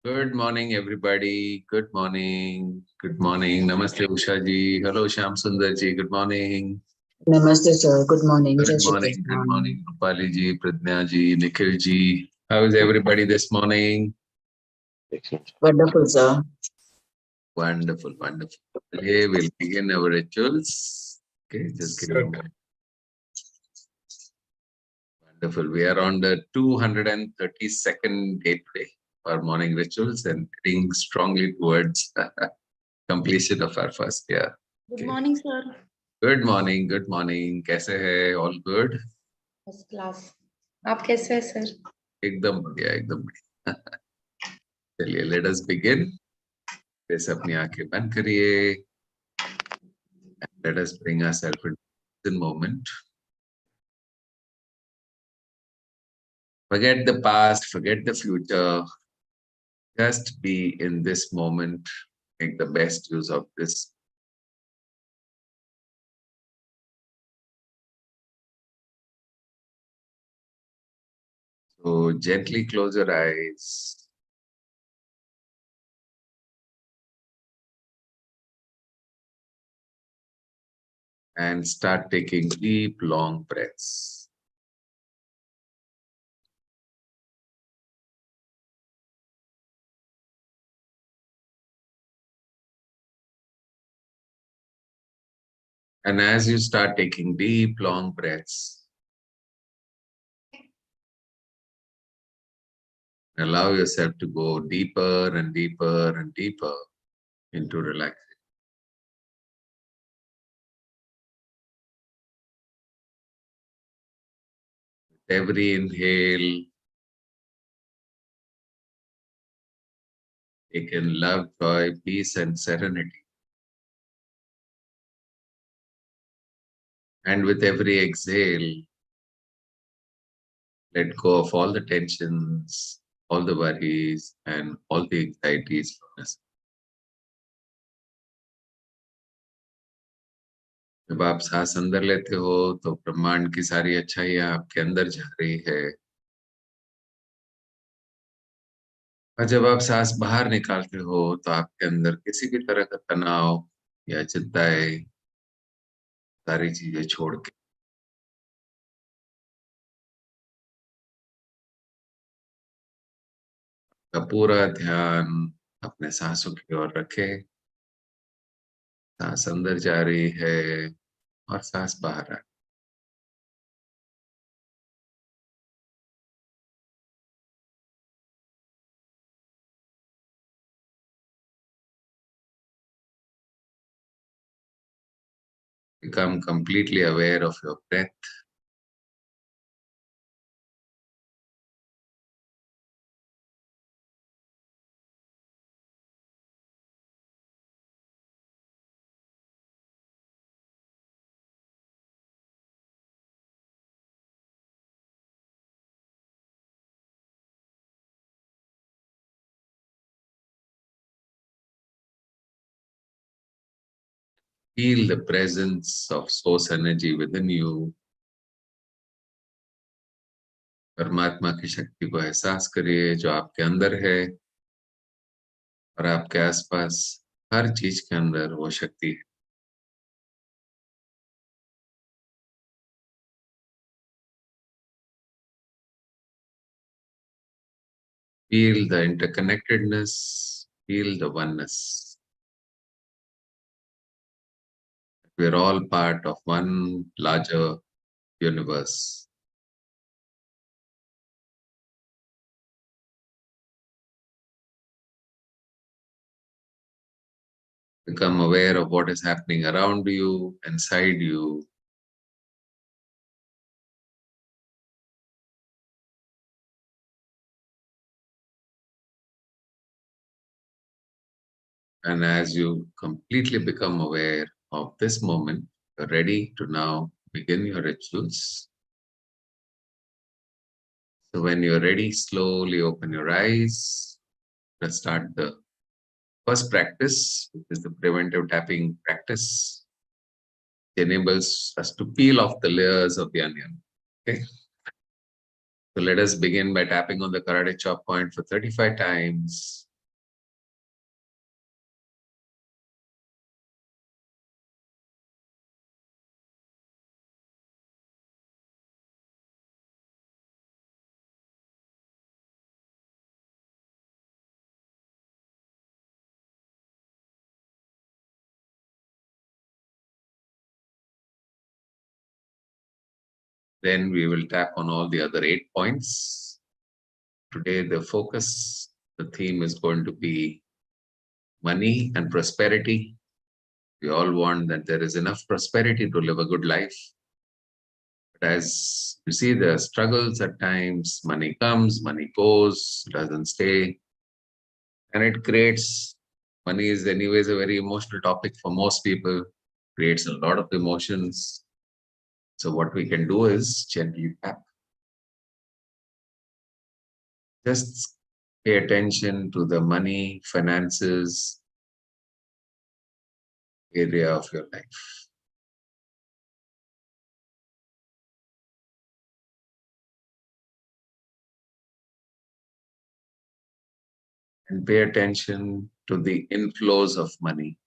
Good morning, everybody. Good morning. Good morning. Namaste, Usha ji. Hello, Sham Sundar ji. Good morning. Namaste, sir. Good morning. Good Jai Shri morning. Good Krishna. morning, Rupali ji, Pradnya ji, Nikhil ji. How is everybody this morning? Wonderful, sir. Wonderful, wonderful. Today we'll begin our rituals. Okay, just give me a moment. Wonderful. We are on the 232nd day today for morning rituals and heading strongly towards completion of our first year. Good morning, sir. Good morning. Good morning. कैसे है? All good? First class आप कैसे हैं sir? एकदम बढ़िया, एकदम बढ़िया. चलिए, let us begin. जैसे अपनी आंखें बंद करिए. Let us bring ourselves into the moment. Forget the past, forget the future. Just be in this moment. Make the best use of this. So gently close your eyes. And start taking deep, long breaths. And as you start taking deep, long breaths, allow yourself to go deeper and deeper and deeper into relaxation. With every inhale, take in love, joy, peace, and serenity. And with every exhale, let go of all the tensions, all the worries, and all the anxieties from us. जब आप सांस अंदर लेते हो तो ब्रह्मांड की सारी अच्छाइयां आपके अंदर जा रही है, और जब आप सांस बाहर निकालते हो तो आपके अंदर किसी भी तरह का तनाव या चिंताएं, सारी चीजें छोड़ के का पूरा ध्यान अपने सांसों की ओर रखे. सांस अंदर जा रही है और सांस बाहर आ. Become completely aware of your breath. Feel the presence of source energy within you. परमात्मा की शक्ति को एहसास करिए जो आपके अंदर है और आपके आसपास हर चीज के अंदर वो शक्ति है. Feel the interconnectedness, feel the oneness. We're all part of one larger universe. Become aware of what is happening around you, inside you. And as you completely become aware of this moment, you're ready to now begin your rituals. So when you're ready, slowly open your eyes. Let's start the first practice, which is the preventive tapping practice. It enables us to peel off the layers of the onion. Okay. So let us begin by tapping on the karate chop point for 35 times. Then we will tap on all the other 8 points. Today, the theme is going to be money and prosperity. We all want that there is enough prosperity to live a good life. But as you see, there are struggles at times. Money comes, money goes, doesn't stay. And it creates, money is anyways a very emotional topic for most people, creates a lot of emotions. So what we can do is gently tap. Just pay attention to the money, finances area of your life. And pay attention to the inflows of money.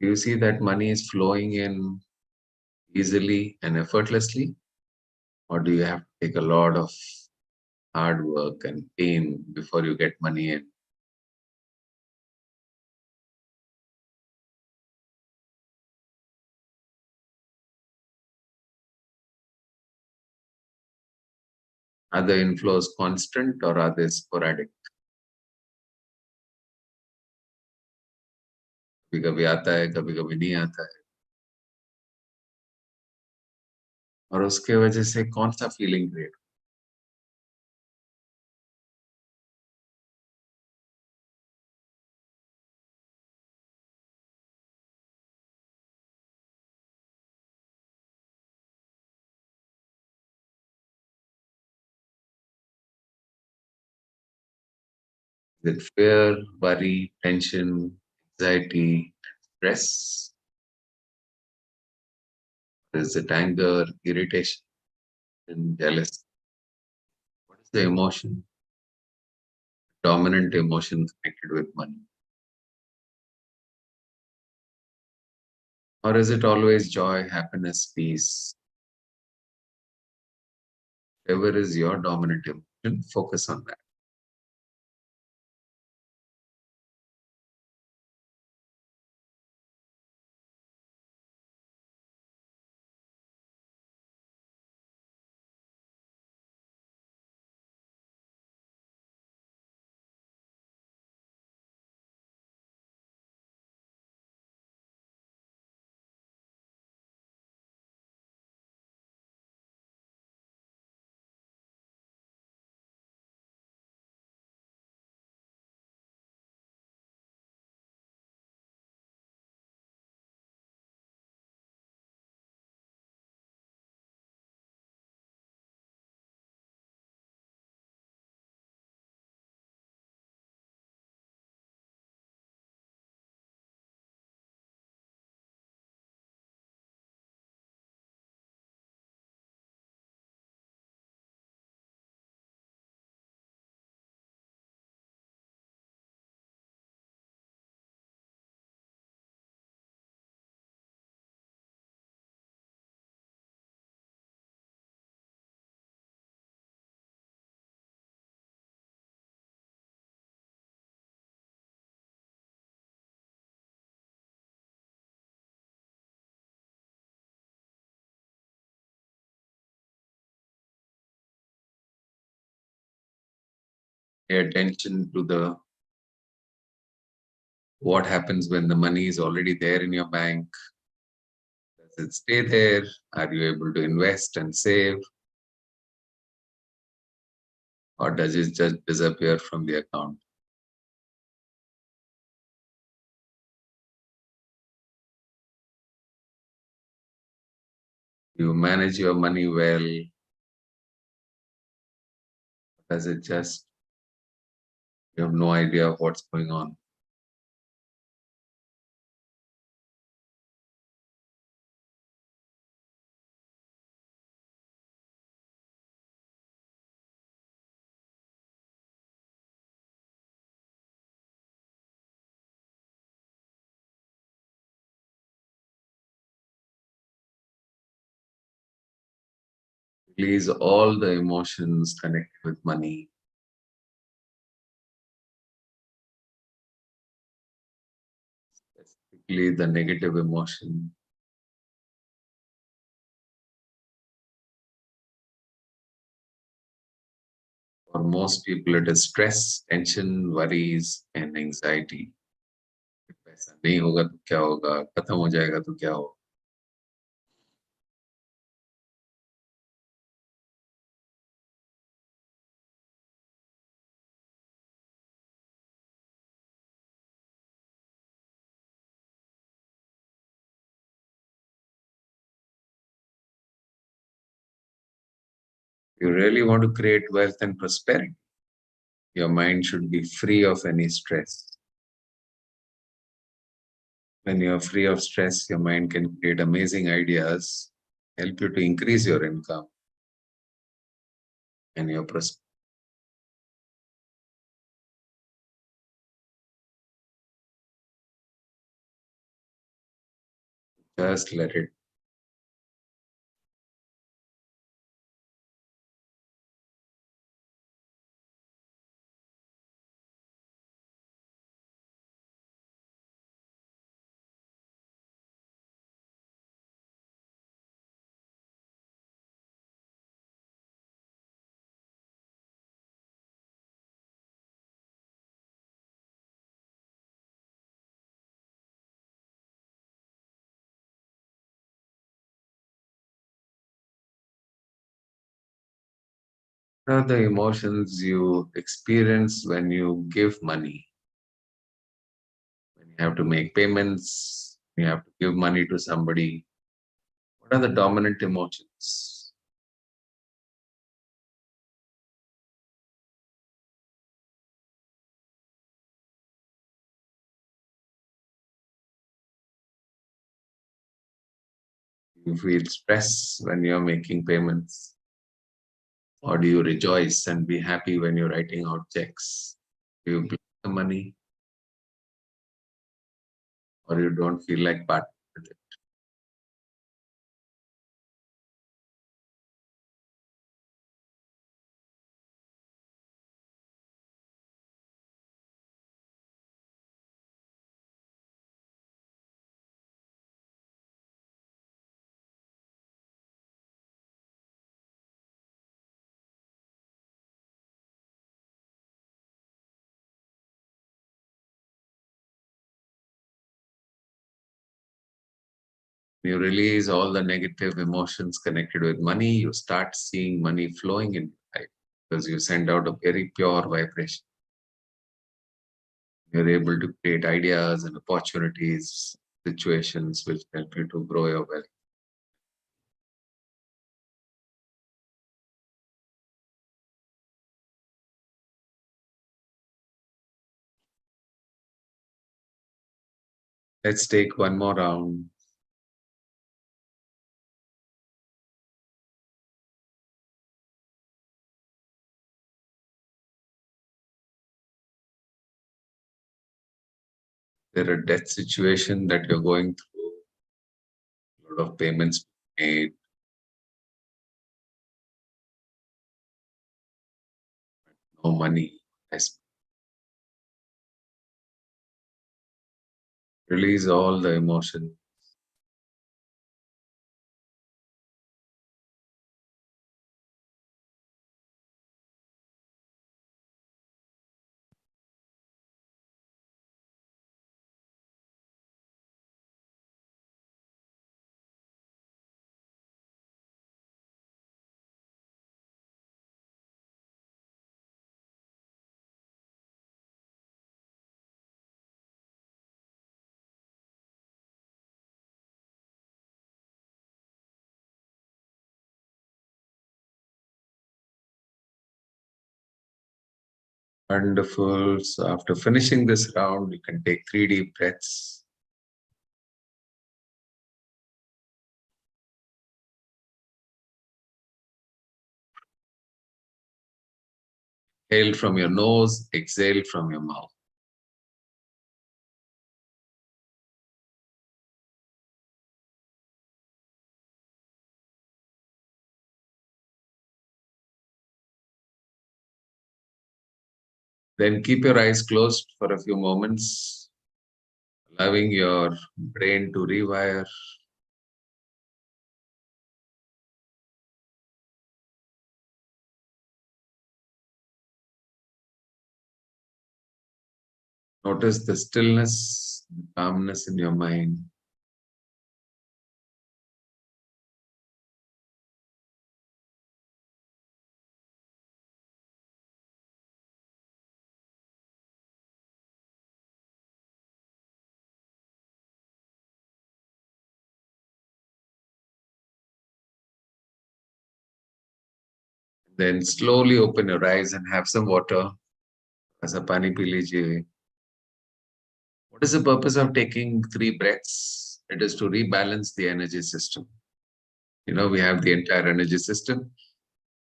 Do you see that money is flowing in easily and effortlessly? Or do you have to take a lot of hard work and pain before you get money in? Are the inflows constant or are they sporadic? कभी कभी आता है, कभी कभी नहीं आता है, और उसके वजह से कौन सा feeling create? Is it fear, worry, tension, anxiety, stress? Is it anger, irritation, and jealousy? What is the emotion, dominant emotion connected with money? Or is it always joy, happiness, peace? Whatever is your dominant emotion, focus on that. Pay attention to the what happens when the money is already there in your bank. Does it stay there? Are you able to invest and save? Or does it just disappear from the account? You manage your money well? Does it just, you have no idea of what's going on? Release all the emotions connected with money. Specifically the negative emotion. For most people, it is stress, tension, worries, and anxiety. पैसा नहीं होगा तो क्या होगा, खत्म हो जाएगा तो क्या होगा. You really want to create wealth and prosperity. Your mind should be free of any stress. When you're free of stress, your mind can create amazing ideas, help you to increase your income and your prosperity. Just let it. What are the emotions you experience when you give money? When you have to make payments, you have to give money to somebody. What are the dominant emotions? Do you feel stress when you're making payments? Or do you rejoice and be happy when you're writing out checks? Do you bless the money? Or you don't feel like part of it? You release all the negative emotions connected with money, you start seeing money flowing in your life because you send out a very pure vibration. You're able to create ideas and opportunities, situations which help you to grow your wealth. Let's take one more round. There are death situation that you're going through, a lot of payments made, no money. Yes. Release all the emotion. Wonderful. So after finishing this round, you can take 3 deep breaths. Inhale from your nose, exhale from your mouth. Then keep your eyes closed for a few moments, allowing your brain to rewire. Notice the stillness, the calmness in your mind. Then slowly open your eyes and have some water. Aisa pani pee lijiye. What is the purpose of taking 3 breaths? It is to rebalance the energy system. We have the entire energy system.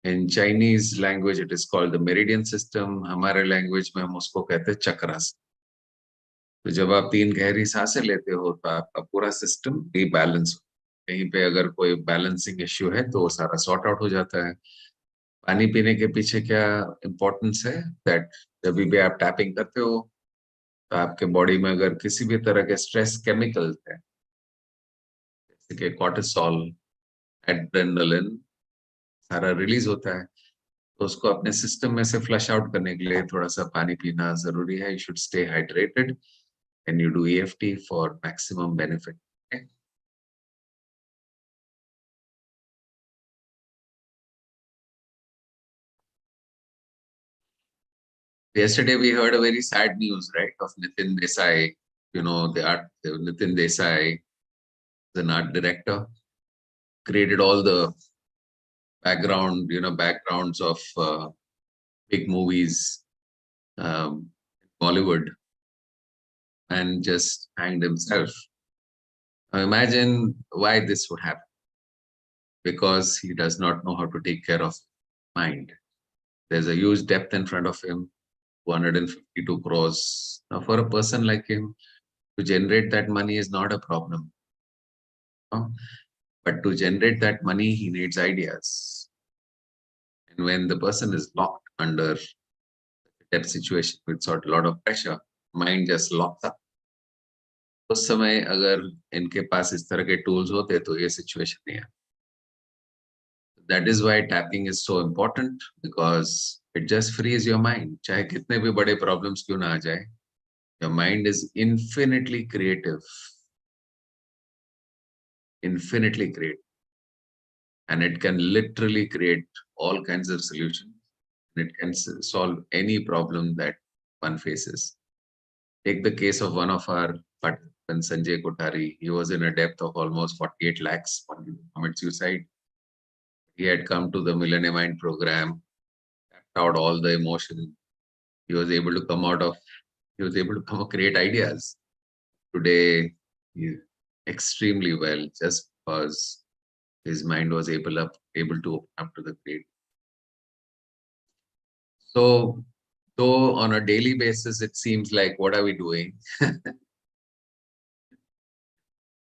In Chinese language, it is called the meridian system. हमारे language में हम उसको कहते हैं चक्रास. तो जब आप 3 गहरी सांसें लेते हो तो आपका पूरा सिस्टम रीबैलेंस. कहीं पे अगर कोई बैलेंसिंग इश्यू है तो वो सारा सॉर्ट आउट हो जाता है. पानी पीने के पीछे क्या इम्पोर्टेंस है? दैट जब भी आप टैपिंग करते हो तो आपके बॉडी में अगर किसी भी तरह के स्ट्रेस केमिकल्स है, जैसे कि कॉर्टिसोल, एड्रेनलिन, सारा रिलीज होता है, तो उसको अपने सिस्टम में से फ्लश आउट करने के लिए थोड़ा सा पानी पीना जरूरी है. You should stay hydrated and you do EFT for maximum benefit. Yesterday we heard a very sad news, right, of Nitin Desai. The Nitin Desai, the art director, created all the backgrounds of big movies, Bollywood, and just hanged himself. Now imagine why this would happen. Because he does not know how to take care of mind. There's a huge depth in front of him, 252 crores. Now for a person like him, to generate that money is not a problem. But to generate that money, he needs ideas. And when the person is locked under that situation with a lot of pressure, mind just locks up. उस समय अगर इनके पास इस तरह के tools होते तो ये सिचुएशन नहीं है. That is why tapping is so important, because it just frees your mind. चाहे कितने भी बड़े problems क्यों ना आ जाए, your mind is infinitely creative. Infinitely creative. And it can literally create all kinds of solutions. And it can solve any problem that one faces. Take the case of one of our participants, Sanjay Kothari. He was in a depth of almost 48 lakhs when he committed suicide. He had come to the Millennium Mind program, tapped out all the emotion. He was able to create ideas. Today, he extremely well, just because his mind was able to open up to the creative. So, though on a daily basis, it seems like, what are we doing?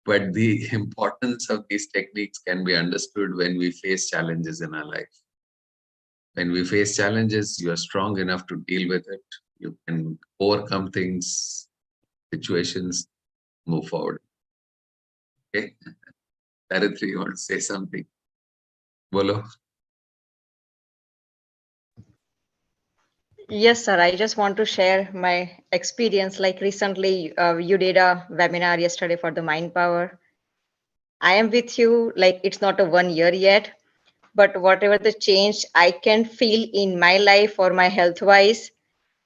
But the importance of these techniques can be understood when we face challenges in our life. When we face challenges, you are strong enough to deal with it. You can overcome things, situations, move forward. Okay? Daritri, you want to say something? Bolo. Yes, sir. I just want to share my experience. Like recently, you did a webinar yesterday for the Mind Power. I am with you. Like it's not a 1 year yet, but whatever the change I can feel in my life or my health wise,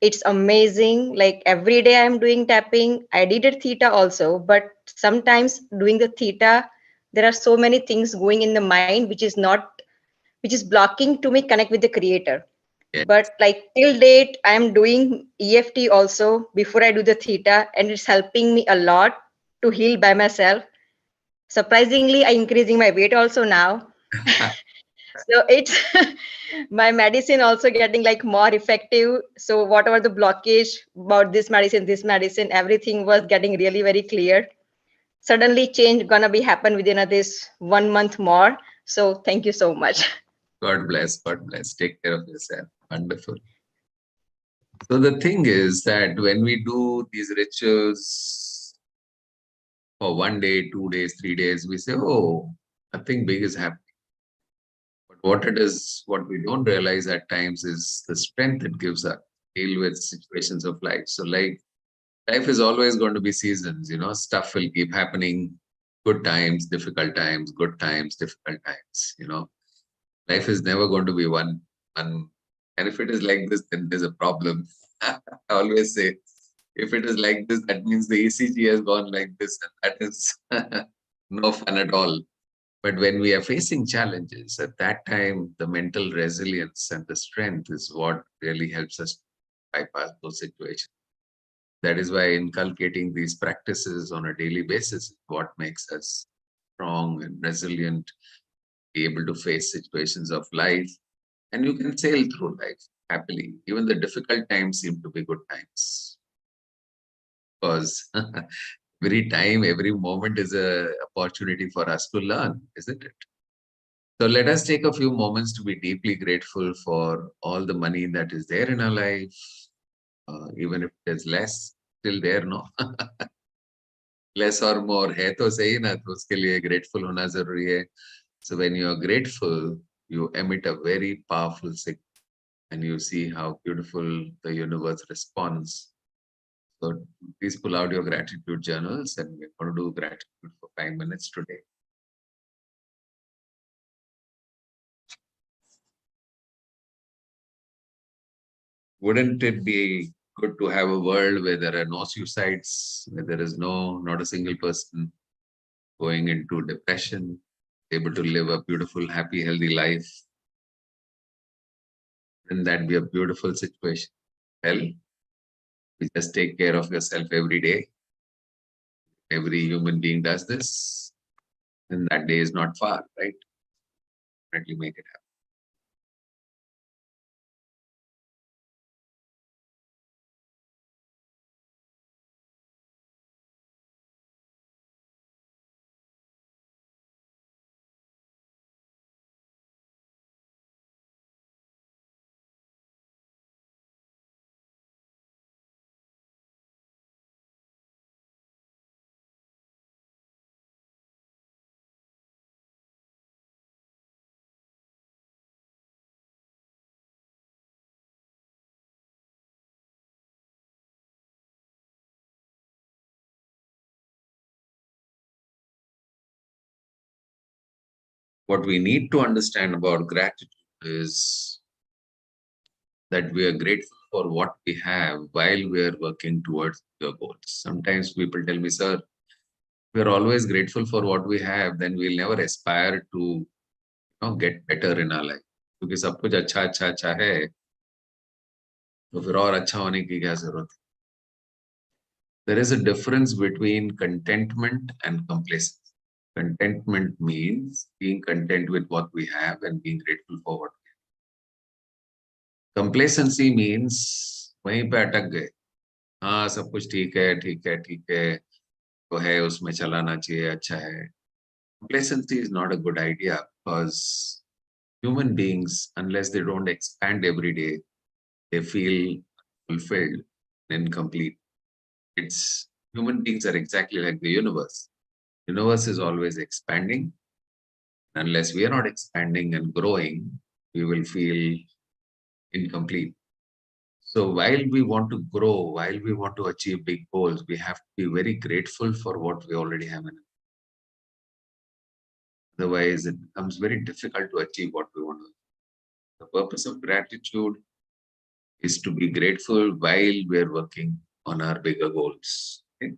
it's amazing. Like every day I'm doing tapping. I did a theta also, but sometimes doing the theta, there are so many things going in the mind which is blocking to me connect with the creator. Yes. But like till date, I'm doing EFT also before I do the theta, and it's helping me a lot to heal by myself. Surprisingly, I increasing my weight also now. So it's my medicine also getting like more effective. So whatever the blockage about this medicine, everything was getting really very clear. Suddenly change gonna be happen within this 1 month more. So thank you so much. God bless. God bless. Take care of yourself. Wonderful. So the thing is that when we do these rituals for 1 day, 2 days, 3 days, we say, oh, nothing big is happening. But what we don't realize at times is the strength it gives us to deal with situations of life. So like Life is always going to be seasons, stuff will keep happening. Good times, difficult times, good times, difficult times. Life is never going to be one. And if it is like this, then there's a problem. I always say, if it is like this, that means the ECG has gone like this, and that is no fun at all. But when we are facing challenges, at that time, the mental resilience and the strength is what really helps us bypass those situations. That is why inculcating these practices on a daily basis is what makes us strong and resilient, be able to face situations of life, and you can sail through life happily. Even the difficult times seem to be good times because every time, every moment is a opportunity for us to learn, isn't it? So let us take a few moments to be deeply grateful for all the money that is there in our life, even if there's less, still there, no? Less or more है तो सही ना, तो उसके लिए grateful होना जरूरी है. So when you are grateful, you emit a very powerful signal, and you see how beautiful the universe responds. So please pull out your gratitude journals, and we're going to do gratitude for 5 minutes today. Wouldn't it be good to have a world where there are no suicides, where there is not a single person going into depression, able to live a beautiful, happy, healthy life? Wouldn't that be a beautiful situation? Well, you just take care of yourself every day. Every human being does this, and that day is not far, right? Definitely make it happen. What we need to understand about gratitude is that we are grateful for what we have while we are working towards your goals. Sometimes people tell me, sir, we're always grateful for what we have, then we'll never aspire to get better in our life. क्योंकि सब कुछ अच्छा अच्छा अच्छा है, तो फिर और अच्छा होने की क्या जरूरत है? There is a difference between contentment and complacency. Contentment means being content with what we have and being grateful for what we have. Complacency means वहीं पे अटक गए. हाँ, सब कुछ ठीक है, ठीक है, ठीक है, तो है, उसमें चलाना चाहिए, अच्छा है. Complacency is not a good idea because human beings, unless they don't expand every day, they feel fulfilled and incomplete. It's human beings are exactly like the universe. Universe is always expanding. Unless we are not expanding and growing, we will feel incomplete. So while we want to grow, while we want to achieve big goals, we have to be very grateful for what we already have in it. Otherwise, it becomes very difficult to achieve what we want to. The purpose of gratitude is to be grateful while we're working on our bigger goals. Okay?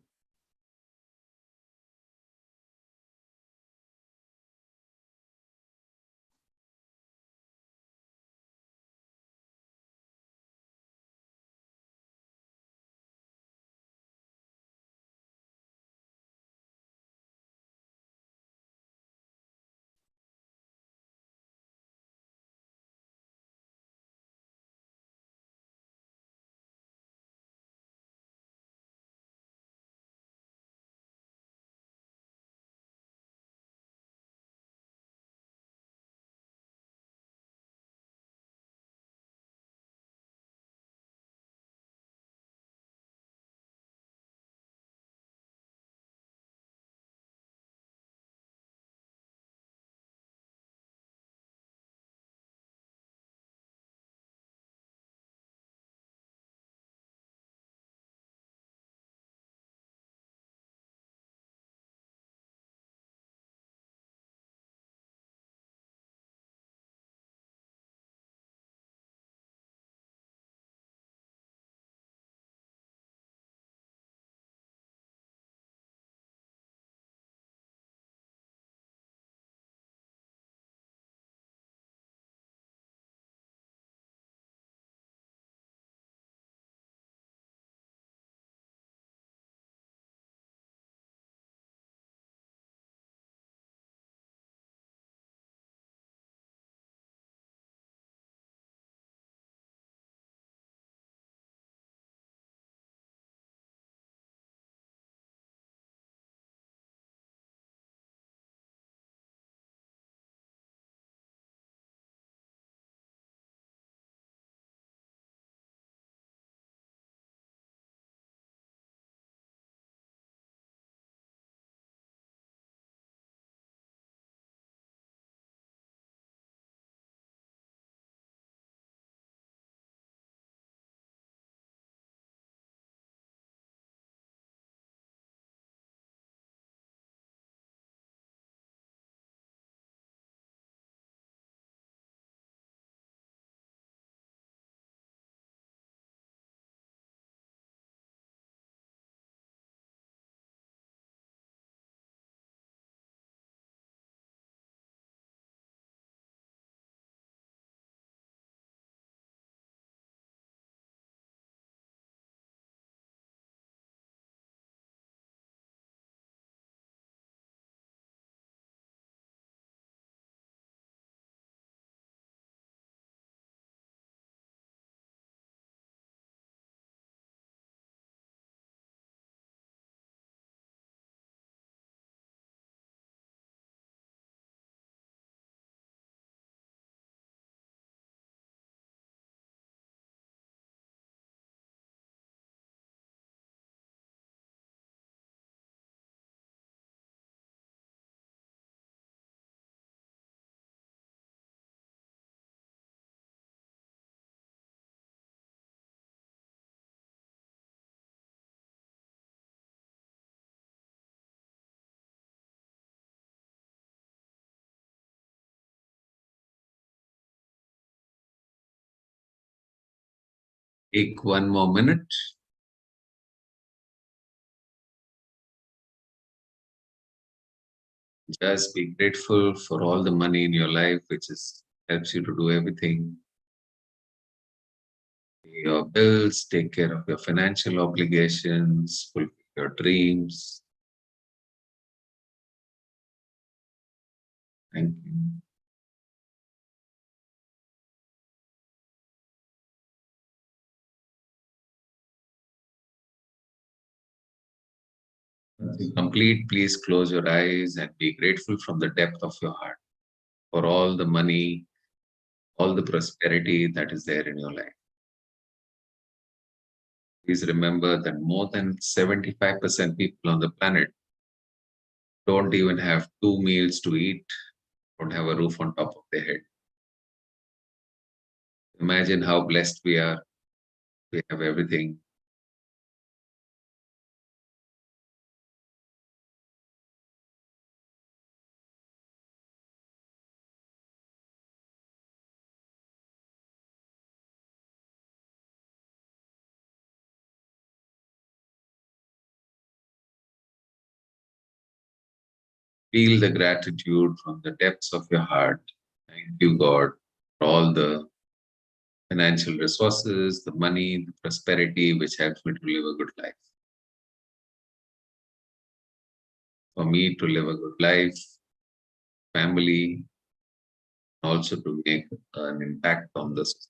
Take one more minute. Just be grateful for all the money in your life, which helps you to do everything. Pay your bills, take care of your financial obligations, fulfill your dreams. Thank you. Once you complete, please close your eyes and be grateful from the depth of your heart for all the money, all the prosperity that is there in your life. Please remember that more than 75% people on the planet don't even have 2 meals to eat, don't have a roof on top of their head. Imagine how blessed we are. We have everything. Feel the gratitude from the depths of your heart. Thank you, God, for all the financial resources, the money, the prosperity, which helps me to live a good life. For me to live a good life, family, also to make an impact on this.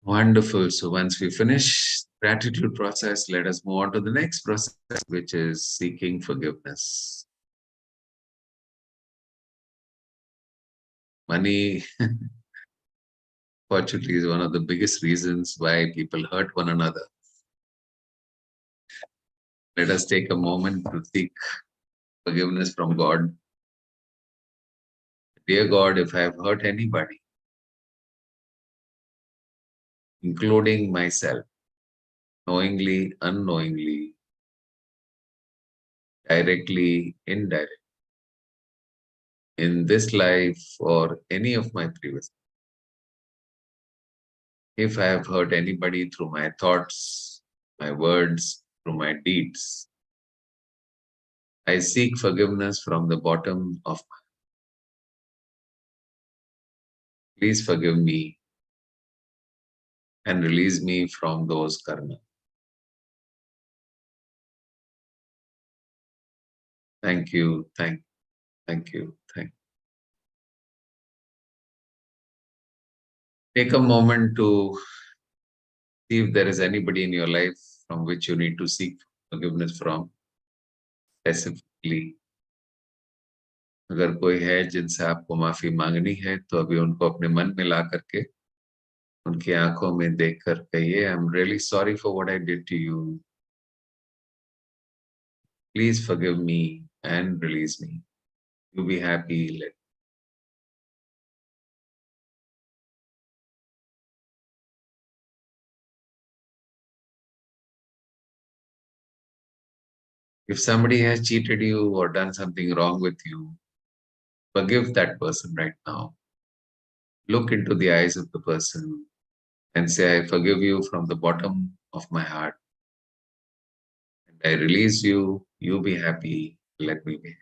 Wonderful. So once we finish gratitude process, let us move on to the next process, which is seeking forgiveness. Money, fortunately, is one of the biggest reasons why people hurt one another. Let us take a moment to seek forgiveness from God. Dear God, if I have hurt anybody, including myself, knowingly, unknowingly, directly, indirectly, in this life or any of my previous, if I have hurt anybody through my thoughts, my words, through my deeds, I seek forgiveness from the bottom of my heart. Please forgive me and release me from those karma. Thank you, thank you, thank you. Take a moment to see if there is anybody in your life from which you need to seek forgiveness from, specifically. अगर कोई है जिनसे आपको माफी मांगनी है तो अभी उनको अपने मन में ला करके उनकी आंखों में देखकर कहिए, I am really sorry for what I did to you. Please forgive me and release me. You be happy. If somebody has cheated you or done something wrong with you, forgive that person right now. Look into the eyes of the person and say, I forgive you from the bottom of my heart. And I release you. You be happy. Let me be.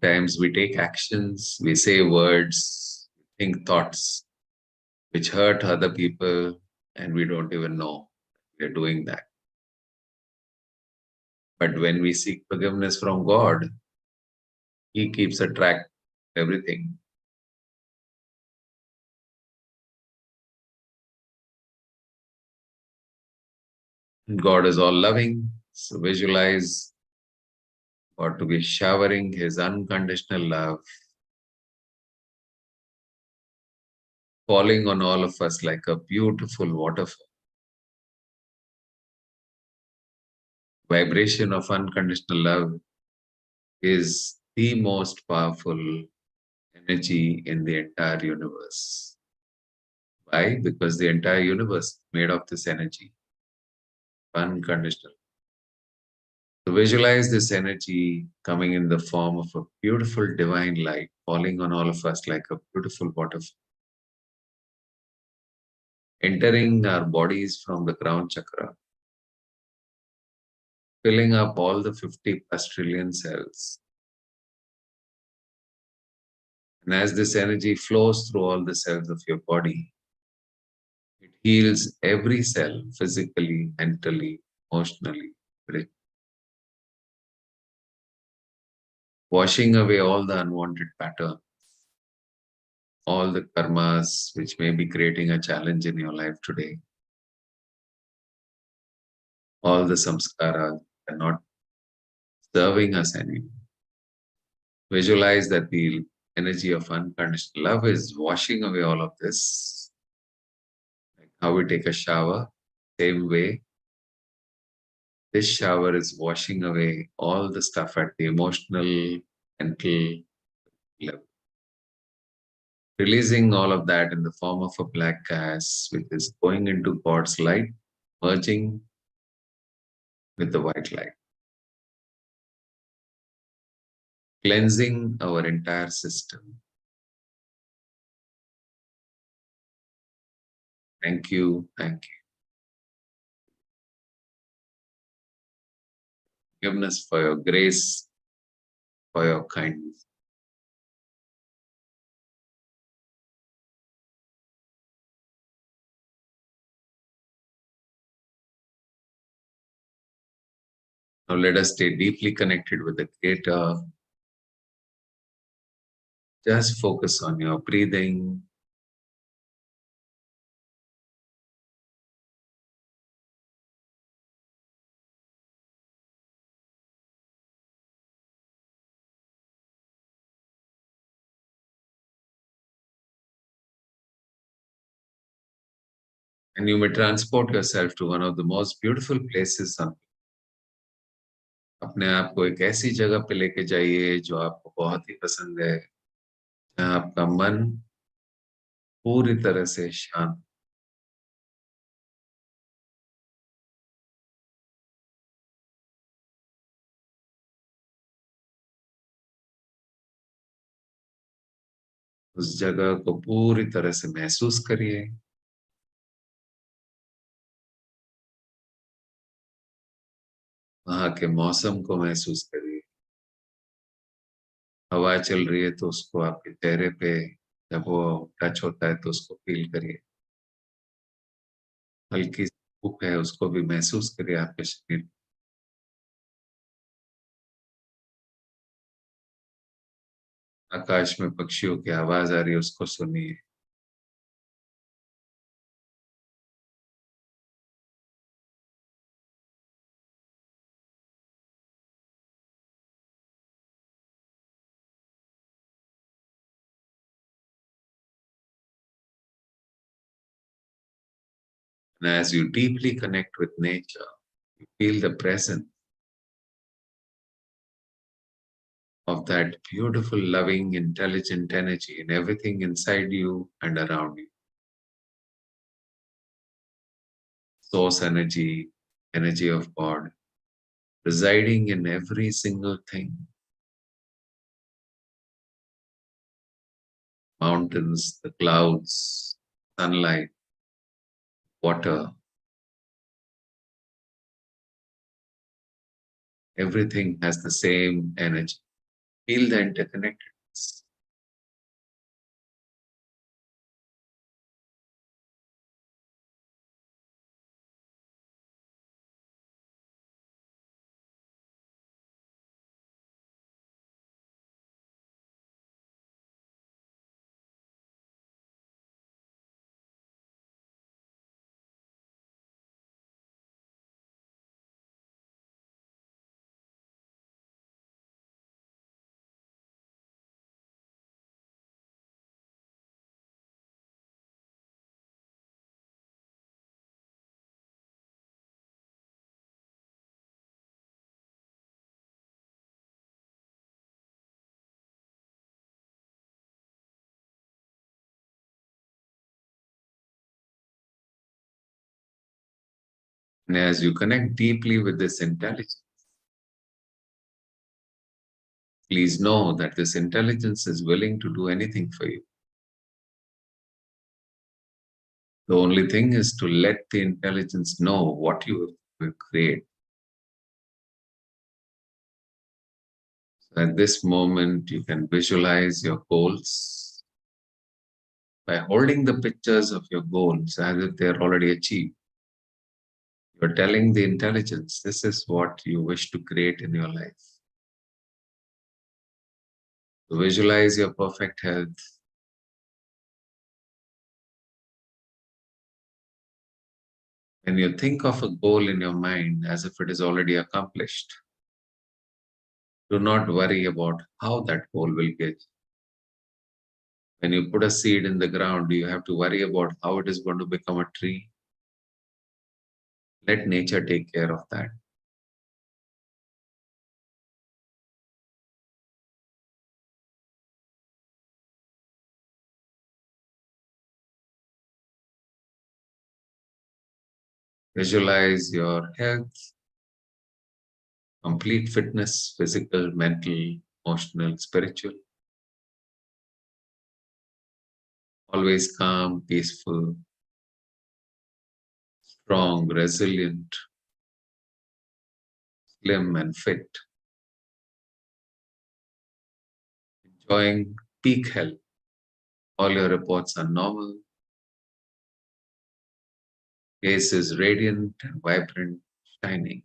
Sometimes we take actions, we say words, think thoughts which hurt other people, and we don't even know we're doing that. But when we seek forgiveness from God, He keeps a track of everything. God is all loving, so visualize God to be showering His unconditional love falling on all of us like a beautiful waterfall. Vibration of unconditional love is the most powerful energy in the entire universe. Why? Because the entire universe is made of this energy, unconditional. So visualize this energy coming in the form of a beautiful divine light falling on all of us like a beautiful waterfall, entering our bodies from the crown chakra, filling up all the 50 plus trillion cells. And as this energy flows through all the cells of your body, it heals every cell physically, mentally, emotionally, washing away all the unwanted patterns, all the karmas which may be creating a challenge in your life today, all the samskaras are not serving us anymore. Visualize that the energy of unconditional love is washing away all of this. Like how we take a shower, same way, this shower is washing away all the stuff at the emotional, mental level. Releasing all of that in the form of a black gas, which is going into God's light, merging with the white light, cleansing our entire system. Thank you, thank you. Forgiveness for your grace, for your kindness. Now let us stay deeply connected with the Creator. Just focus on your breathing. And you may transport yourself to one of the most beautiful places on अपने आप को एक ऐसी जगह पे लेके जाइए जो आपको बहुत ही पसंद है, जहाँ आपका मन पूरी तरह से शांत, उस जगह को पूरी तरह से महसूस करिए। वहाँ के मौसम को महसूस करिए। हवा चल रही है तो उसको आपके चेहरे पे जब वो टच होता है तो उसको फील करिए। हल्की सी धूप है उसको भी महसूस करिए आपके शरीर में। आकाश में पक्षियों की आवाज आ रही है उसको सुनिए। And as you deeply connect with nature, you feel the presence of that beautiful, loving, intelligent energy in everything inside you and around you. Source energy, energy of God, residing in every single thing. Mountains, the clouds, sunlight, water, everything has the same energy. Feel the interconnectedness. And as you connect deeply with this intelligence, please know that this intelligence is willing to do anything for you. The only thing is to let the intelligence know what you will create. So at this moment, you can visualize your goals by holding the pictures of your goals as if they're already achieved. You're telling the intelligence, this is what you wish to create in your life. So visualize your perfect health. When you think of a goal in your mind as if it is already accomplished, do not worry about how that goal will get. When you put a seed in the ground, do you have to worry about how it is going to become a tree? Let nature take care of that. Visualize your health, complete fitness, physical, mental, emotional, spiritual. Always calm, peaceful, strong, resilient, slim and fit. Enjoying peak health. All your reports are normal. Face is radiant and vibrant, shining.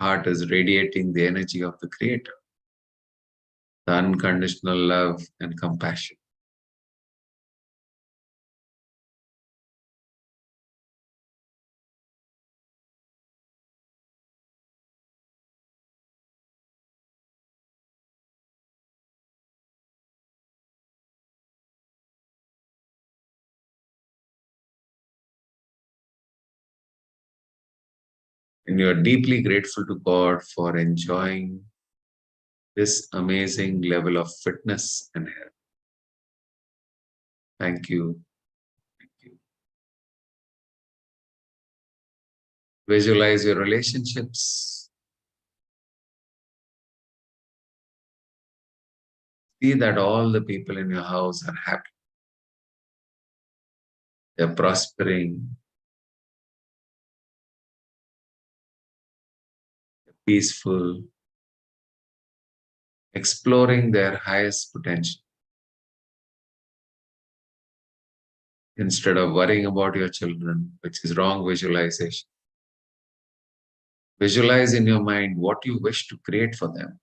Heart is radiating the energy of the Creator, the unconditional love and compassion. And you are deeply grateful to God for enjoying this amazing level of fitness and health. Thank you. Thank you. Visualize your relationships. See that all the people in your house are happy. They're prospering, peaceful, exploring their highest potential. Instead of worrying about your children, which is wrong visualization. Visualize in your mind what you wish to create for them.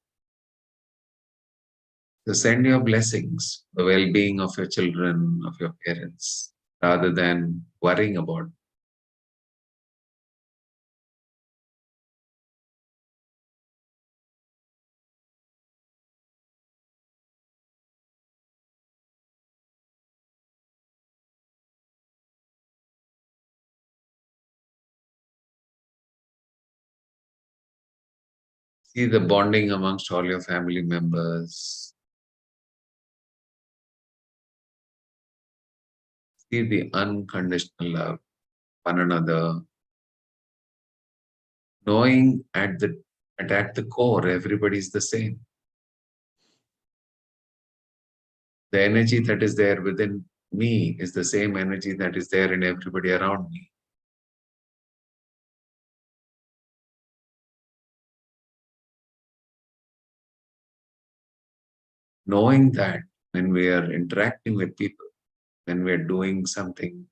So send your blessings, the well-being of your children, of your parents, rather than worrying about. See the bonding amongst all your family members. See the unconditional love, one another. Knowing at the core, everybody is the same. The energy that is there within me is the same energy that is there in everybody around me. Knowing that when we are interacting with people, when we are doing something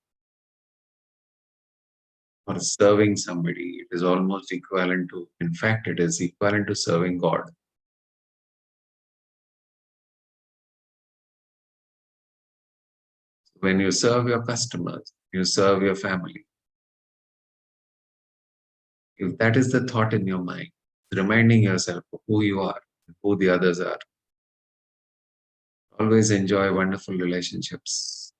or serving somebody, it is almost equivalent to, in fact, it is equivalent to serving God. When you serve your customers, you serve your family. If that is the thought in your mind, reminding yourself of who you are, who the others are. Always enjoy wonderful relationships.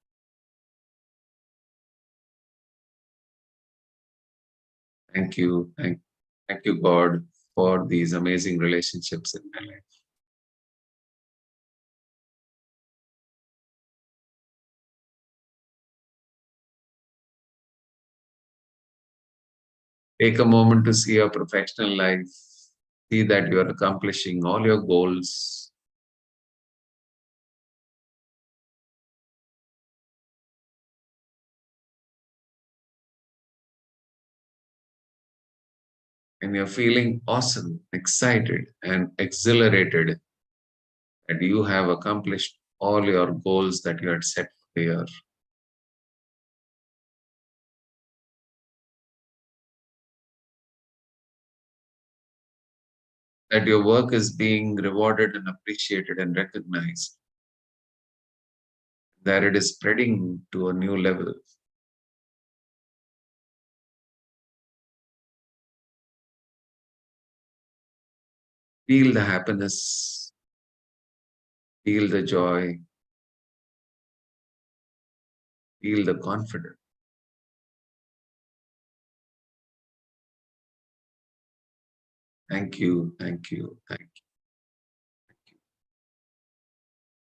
Thank you. Thank you, God, for these amazing relationships in my life. Take a moment to see your professional life. See that you are accomplishing all your goals. And you're feeling awesome, excited, and exhilarated that you have accomplished all your goals that you had set for the year. That your work is being rewarded and appreciated and recognized. That it is spreading to a new level. Feel the happiness, feel the joy, feel the confidence. Thank you, thank you, thank you.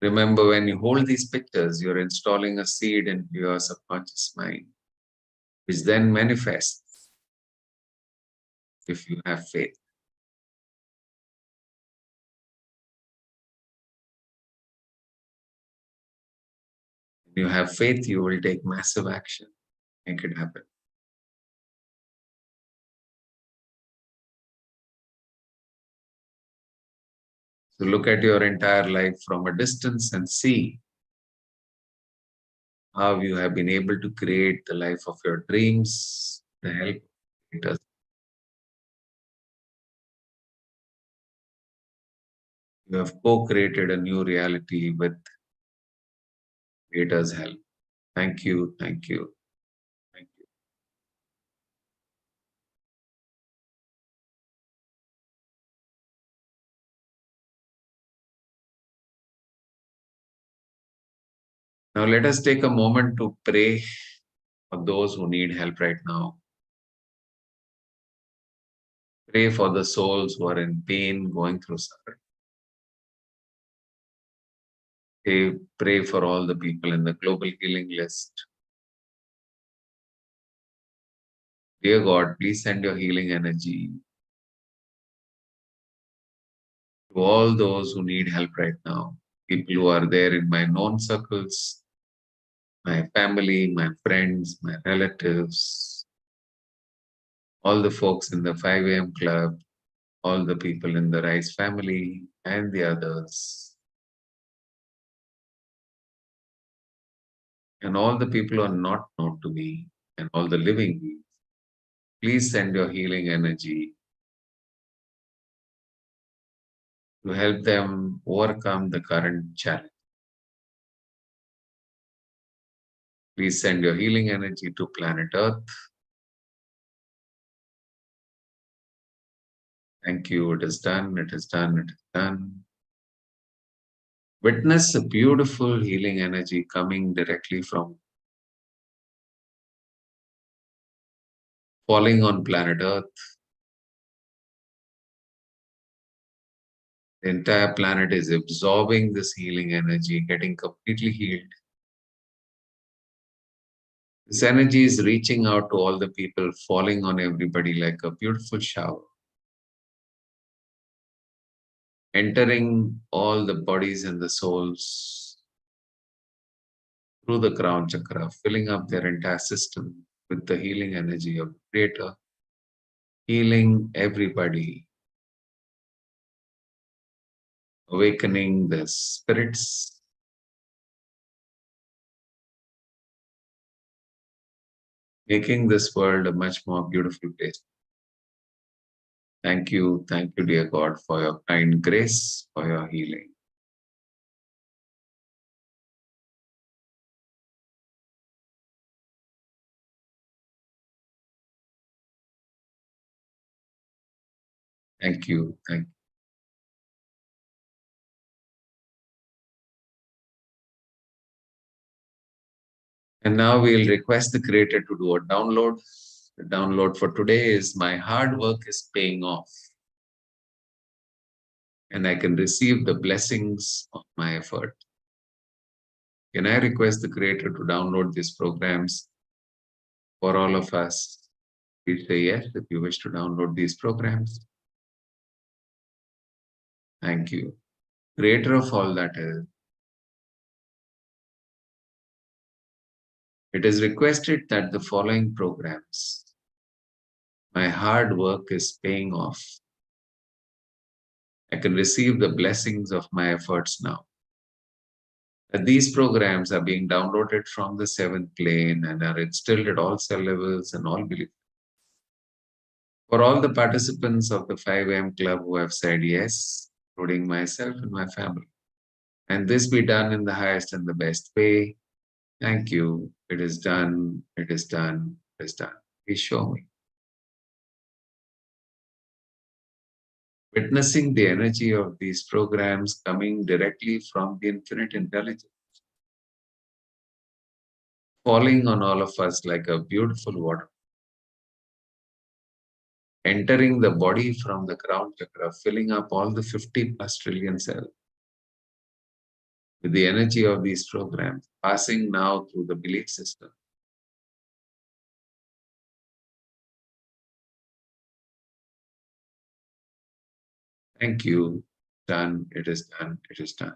Remember, when you hold these pictures, you're installing a seed into your subconscious mind, which then manifests if you have faith. When you have faith, you will take massive action, make it happen. So look at your entire life from a distance and see how you have been able to create the life of your dreams, the help of creators. You have co-created a new reality with creators' help. Thank you, thank you, thank you. Now let us take a moment to pray for those who need help right now. Pray for the souls who are in pain, going through suffering. Pray for all the people in the global healing list. Dear God, please send your healing energy to all those who need help right now. People who are there in my known circles, my family, my friends, my relatives, all the folks in the 5 a.m. club, all the people in the Rice family, and the others. And all the people who are not known to me, and all the living beings. Please send your healing energy to help them overcome the current challenge. Please send your healing energy to planet Earth. Thank you. It is done. It is done. It is done. Witness a beautiful healing energy coming directly from falling on planet Earth. The entire planet is absorbing this healing energy, getting completely healed. This energy is reaching out to all the people, falling on everybody like a beautiful shower, entering all the bodies and the souls through the crown chakra, filling up their entire system with the healing energy of the Creator, healing everybody, awakening the spirits, making this world a much more beautiful place. Thank you, dear God, for your kind grace, for your healing. Thank you, thank you. And now we'll request the Creator to do a download. The download for today is my hard work is paying off, and I can receive the blessings of my effort. Can I request the Creator to download these programs for all of us Please say yes if you wish to download these programs. Thank you. Creator of all that is, it is requested that the following programs, my hard work is paying off. I can receive the blessings of my efforts now. That these programs are being downloaded from the seventh plane and are instilled at all cell levels and all beliefs. For all the participants of the 5am club who have said yes, including myself and my family, and this be done in the highest and the best way. Thank you. It is done. It is done. It is done. Please show me. Witnessing the energy of these programs coming directly from the infinite intelligence, falling on all of us like a beautiful water, entering the body from the crown chakra, filling up all the 50 plus trillion cells with the energy of these programs, passing now through the belief system. Thank you. Done. It is done. It is done.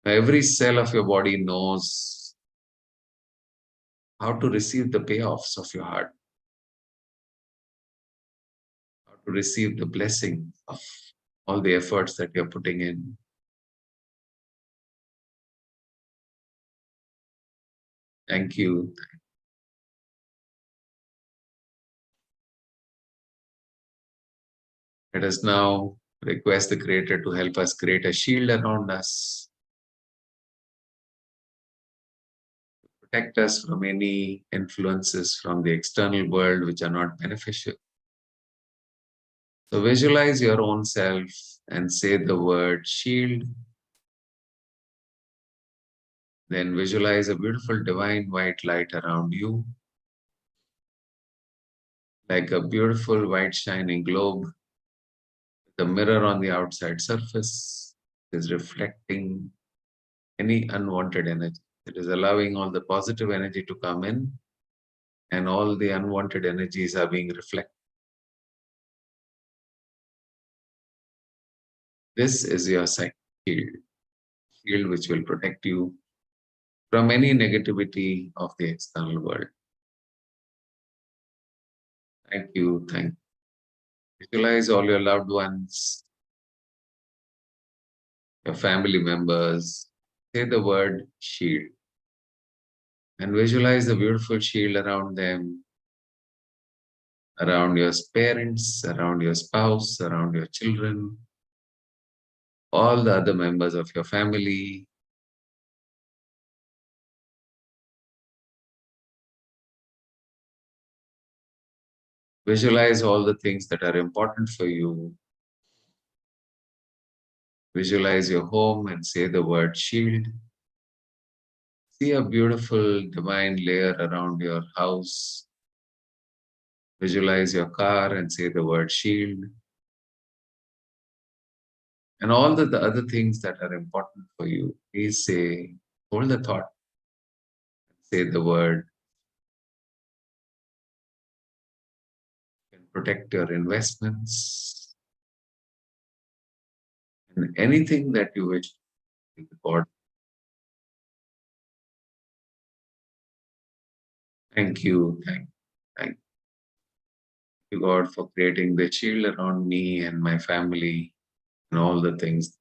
Every cell of your body knows how to receive the payoffs of your heart, how to receive the blessing of all the efforts that you're putting in. Thank you. Let us now request the Creator to help us create a shield around us, protect us from any influences from the external world which are not beneficial. So visualize your own self and say the word shield. Then visualize a beautiful divine white light around you, like a beautiful white shining globe. The mirror on the outside surface is reflecting any unwanted energy. It is allowing all the positive energy to come in, and all the unwanted energies are being reflected. This is your psychic shield which will protect you from any negativity of the external world. Thank you. Thank you. Visualize all your loved ones, your family members. Say the word shield and visualize the beautiful shield around them, around your parents, around your spouse, around your children, all the other members of your family. Visualize all the things that are important for you. Visualize your home and say the word shield. See a beautiful divine layer around your house. Visualize your car and say the word shield. And all the other things that are important for you. Please say, hold the thought. Say the word. You can protect your investments. And anything that you wish to God. Thank you. Thank you, God, for creating the shield around me and my family and all the things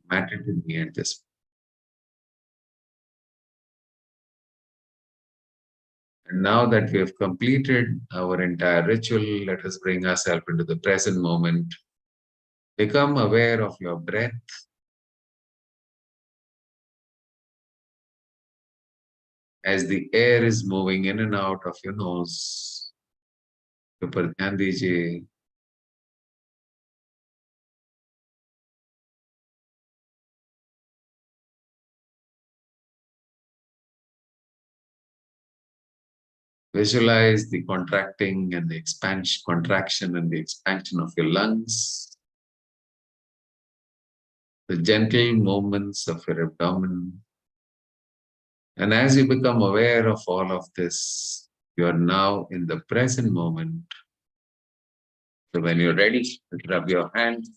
that matter to me at this point. And now that we have completed our entire ritual, let us bring ourselves into the present moment. Become aware of your breath. As the air is moving in and out of your nose. ऊपर ध्यान दीजिए. Visualize the contracting and the expansion, contraction and the expansion of your lungs. The gentle movements of your abdomen. And as you become aware of all of this, You are now in the present moment. So when you're ready, rub your hands.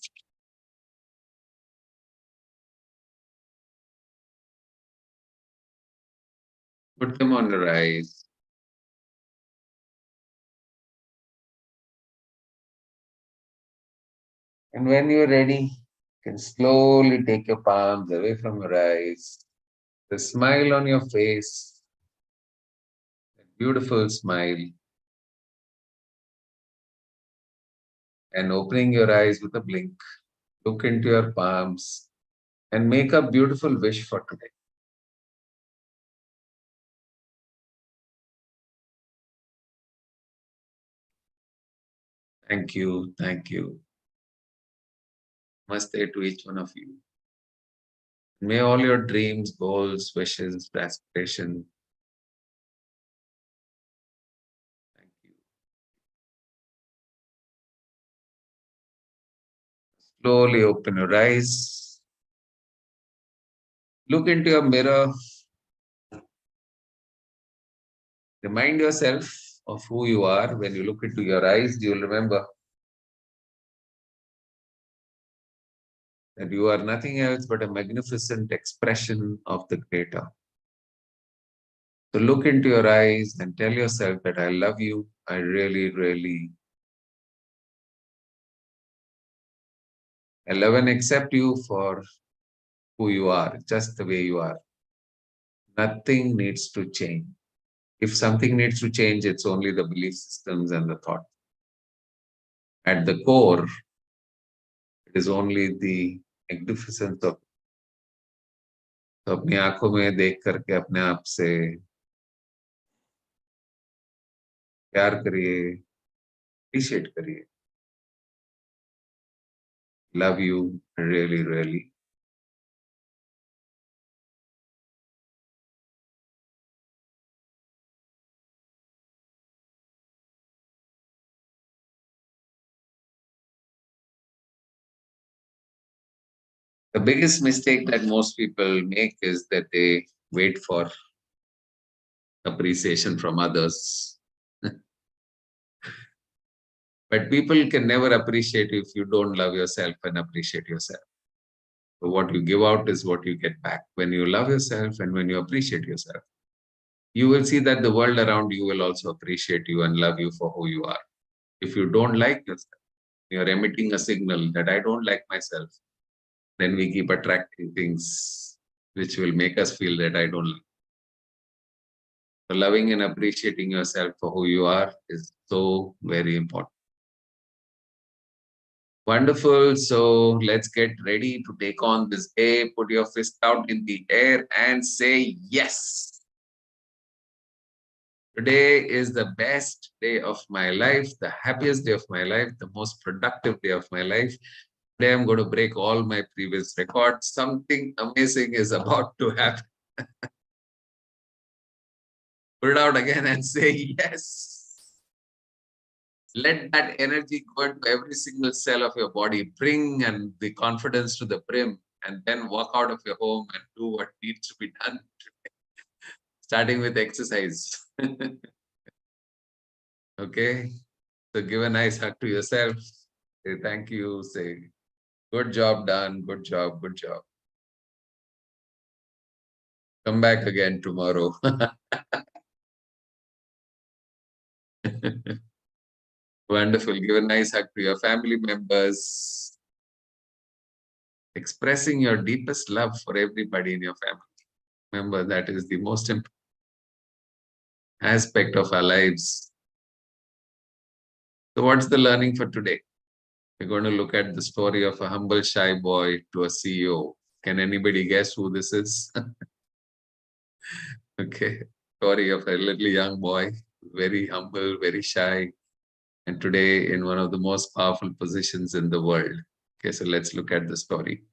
Put them on your eyes. And when you're ready, you can slowly take your palms away from your eyes. The smile on your face, a beautiful smile, and opening your eyes with a blink. Look into your palms and make a beautiful wish for today. Thank you. Thank you. Namaste to each one of you. May all your dreams, goals, wishes, aspirations. Thank you. Slowly open your eyes. Look into your mirror. Remind yourself of who you are. When you look into your eyes, you'll remember that you are nothing else but a magnificent expression of the Creator. So look into your eyes and tell yourself that I love you. I really, really I love and accept you for who you are, just the way you are. Nothing needs to change. If something needs to change, it's only the belief systems and the thought. At the core, it is only the magnificence of तो अपनी आंखों में देख करके अपने आप से प्यार करिए, appreciate करिए. Love you really, really. The biggest mistake that most people make is that they wait for appreciation from others. But people can never appreciate you if you don't love yourself and appreciate yourself. So what you give out is what you get back. When you love yourself and when you appreciate yourself, you will see that the world around you will also appreciate you and love you for who you are. If you don't like yourself, you're emitting a signal that I don't like myself, then we keep attracting things which will make us feel that I don't like. So loving and appreciating yourself for who you are is so very important. Wonderful. So let's get ready to take on this day. Put your fist out in the air and say yes. Today is the best day of my life, the happiest day of my life, the most productive day of my life. Today I'm going to break all my previous records. Something amazing is about to happen. Put it out again and say yes. Let that energy go into every single cell of your body. Bring and the confidence to the brim, and then walk out of your home and do what needs to be done. Starting with exercise. Okay? So give a nice hug to yourself. Say thank you. Say, good job done. Good job. Good job. Come back again tomorrow. Wonderful. Give a nice hug to your family members. Expressing your deepest love for everybody in your family. Remember, that is the most important aspect of our lives. So what's the learning for today? We're going to look at the story of a humble, shy boy to a CEO. Can anybody guess who this is? Okay. Story of a little young boy, very humble, very shy, and today in one of the most powerful positions in the world. Okay, so let's look at the story.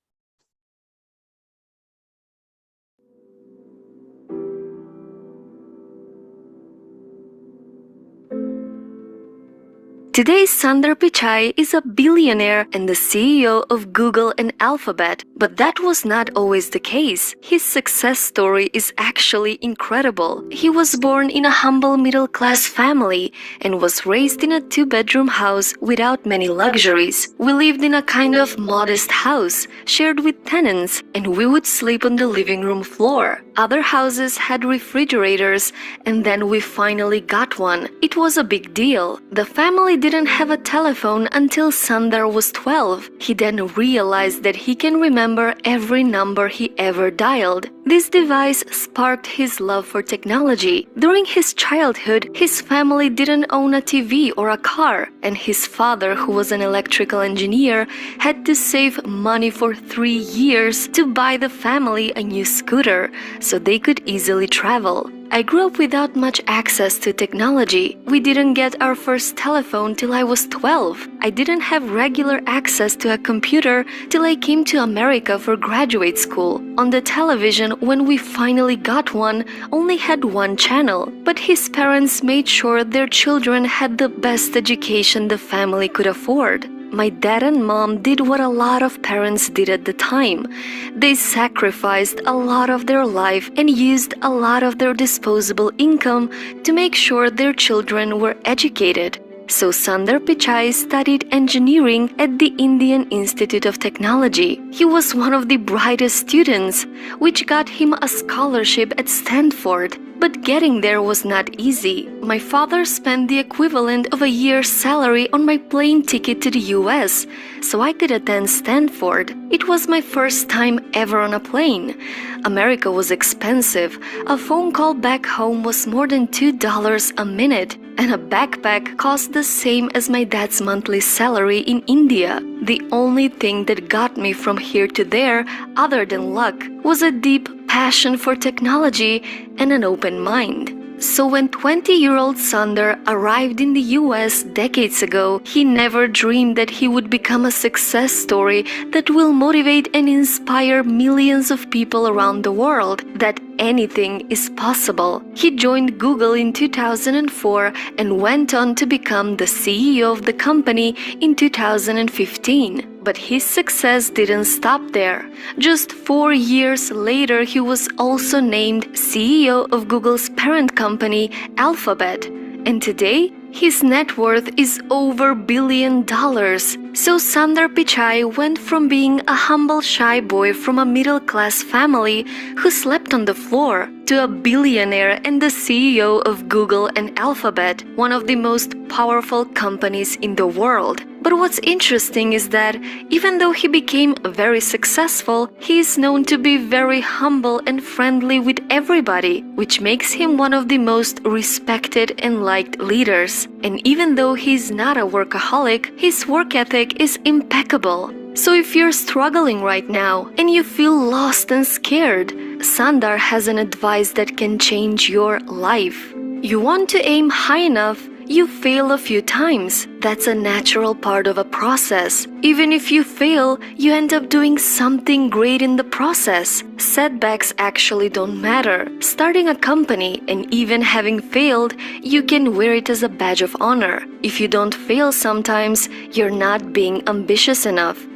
Today, Sundar Pichai is a billionaire and the CEO of Google and Alphabet, but that was not always the case. His success story is actually incredible. He was born in a humble middle-class family and was raised in a two-bedroom house without many luxuries. We lived in a kind of modest house, shared with tenants, and we would sleep on the living room floor. Other houses had refrigerators, and then we finally got one. It was a big deal. The family didn't have a telephone until Sundar was 12. He then realized that he can remember every number he ever dialed. This device sparked his love for technology. During his childhood, his family didn't own a TV or a car, and his father, who was an electrical engineer, had to save money for 3 years to buy the family a new scooter so they could easily travel. I grew up without much access to technology. We didn't get our first telephone till I was 12. I didn't have regular access to a computer till I came to America for graduate school. On the television, when we finally got one, only had one channel. But his parents made sure their children had the best education the family could afford. My dad and mom did what a lot of parents did at the time. They sacrificed a lot of their life and used a lot of their disposable income to make sure their children were educated. So Sundar Pichai studied engineering at the Indian Institute of Technology. He was one of the brightest students, which got him a scholarship at Stanford. But getting there was not easy. My father spent the equivalent of a year's salary on my plane ticket to the US, so I could attend Stanford. It was my first time ever on a plane. America was expensive. A phone call back home was more than $2 a minute, and a backpack cost the same as my dad's monthly salary in India. The only thing that got me from here to there, other than luck, was a deep passion for technology and an open mind. So when 20-year-old Sundar arrived in the US decades ago, he never dreamed that he would become a success story that will motivate and inspire millions of people around the world, that anything is possible. He joined Google in 2004 and went on to become the CEO of the company in 2015. But his success didn't stop there. Just 4 years later, he was also named CEO of Google's parent company, Alphabet. And today, his net worth is over $1 billion. So Sundar Pichai went from being a humble shy boy from a middle-class family who slept on the floor to a billionaire and the CEO of Google and Alphabet, one of the most powerful companies in the world. But what's interesting is that even though he became very successful, he is known to be very humble and friendly with everybody, which makes him one of the most respected and liked leaders. And even though he's not a workaholic, his work ethic is impeccable. So if you're struggling right now and you feel lost and scared, Sundar has an advice that can change your life. You want to aim high enough, you fail a few times. That's a natural part of a process. Even if you fail, you end up doing something great in the process. Setbacks actually don't matter. Starting a company and even having failed, you can wear it as a badge of honor. If you don't fail sometimes, you're not being ambitious enough.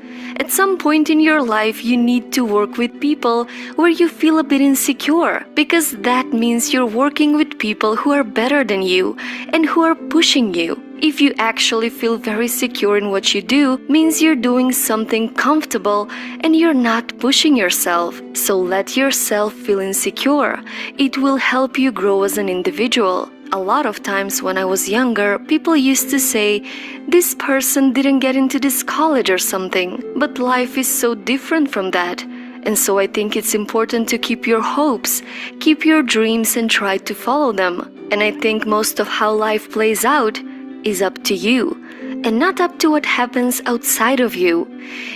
At some point in your life, you need to work with people where you feel a bit insecure, because that means you're working with people who are better than you and who are pushing you. If you actually feel very secure in what you do, means you're doing something comfortable and you're not pushing yourself. So let yourself feel insecure. It will help you grow as an individual. A lot of times when I was younger, people used to say, this person didn't get into this college or something. But life is so different from that. And so I think it's important to keep your hopes, keep your dreams and try to follow them. And I think most of how life plays out is up to you, and not up to what happens outside of you.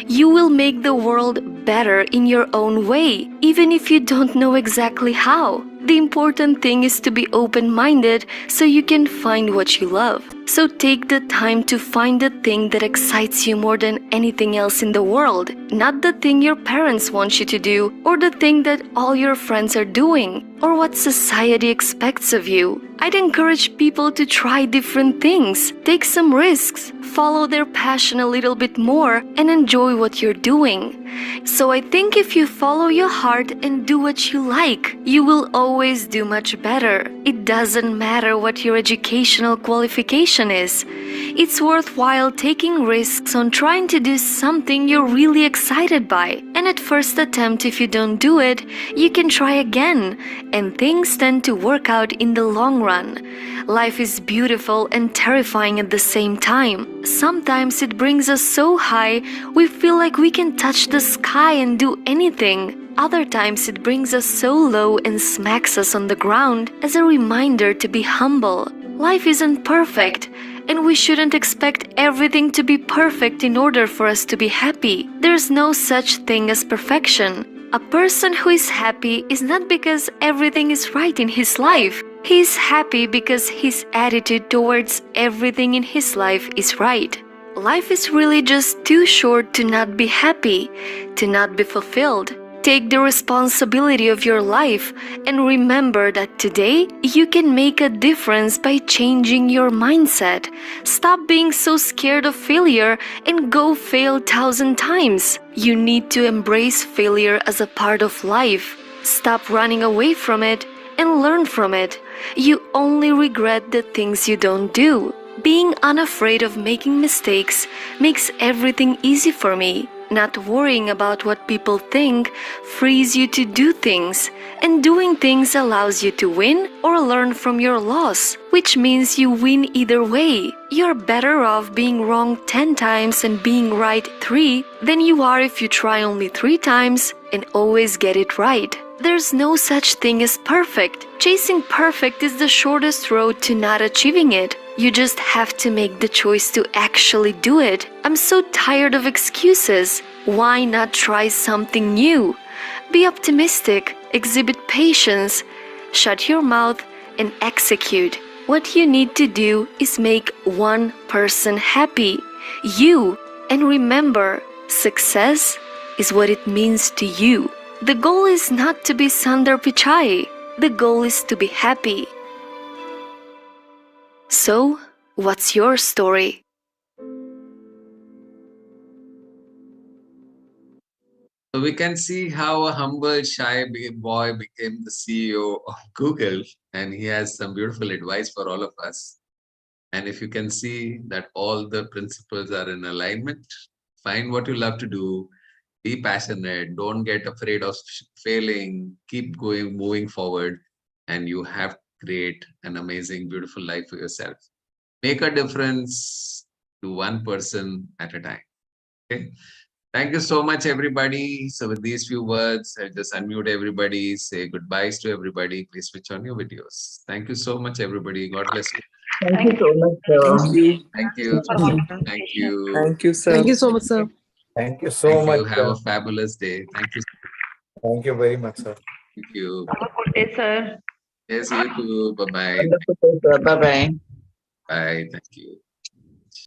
You will make the world better in your own way, even if you don't know exactly how. The important thing is to be open-minded so you can find what you love. So take the time to find the thing that excites you more than anything else in the world, not the thing your parents want you to do, or the thing that all your friends are doing, or what society expects of you. I'd encourage people to try different things, take some risks, follow their passion a little bit more, and enjoy what you're doing. So I think if you follow your heart and do what you like, you will always do much better. It doesn't matter what your educational qualification is. It's worthwhile taking risks on trying to do something you're really excited by. And at first attempt, if you don't do it, you can try again. And things tend to work out in the long run. Life is beautiful and terrifying at the same time. Sometimes it brings us so high, we feel like we can touch the sky and do anything. Other times it brings us so low and smacks us on the ground as a reminder to be humble. Life isn't perfect, and we shouldn't expect everything to be perfect in order for us to be happy. There's no such thing as perfection. A person who is happy is not because everything is right in his life. He is happy because his attitude towards everything in his life is right. Life is really just too short to not be happy, to not be fulfilled. Take the responsibility of your life and remember that today you can make a difference by changing your mindset. Stop being so scared of failure and go fail 1,000 times. You need to embrace failure as a part of life. Stop running away from it and learn from it. You only regret the things you don't do. Being unafraid of making mistakes makes everything easy for me. Not worrying about what people think frees you to do things, and doing things allows you to win or learn from your loss, which means you win either way. You're better off being wrong 10 times and being right 3 than you are if you try only 3 times and always get it right. There's no such thing as perfect. Chasing perfect is the shortest road to not achieving it. You just have to make the choice to actually do it. I'm so tired of excuses. Why not try something new? Be optimistic, exhibit patience, shut your mouth, and execute. What you need to do is make one person happy, you. And remember, success is what it means to you. The goal is not to be Sundar Pichai. The goal is to be happy. So, what's your story? So we can see how a humble, shy boy became the CEO of Google, and he has some beautiful advice for all of us. And if you can see that all the principles are in alignment, find what you love to do, be passionate, don't get afraid of failing, keep going, moving forward, and you have to create an amazing, beautiful life for yourself. Make a difference to one person at a time. Okay. Thank you so much, everybody. So with these few words, I just unmute everybody, say goodbyes to everybody. Please switch on your videos. Thank you so much, everybody. God bless you. Thank you so much, Thank you. Thank you. Thank you. Thank you, sir. Thank you so much, sir. Thank you so Thank much. you. Have a fabulous day. Thank you. Thank you very much, sir. Thank you. Have a good day, sir. Yes, you too. Bye-bye. Wonderful, sir. Bye-bye. Bye. Thank you.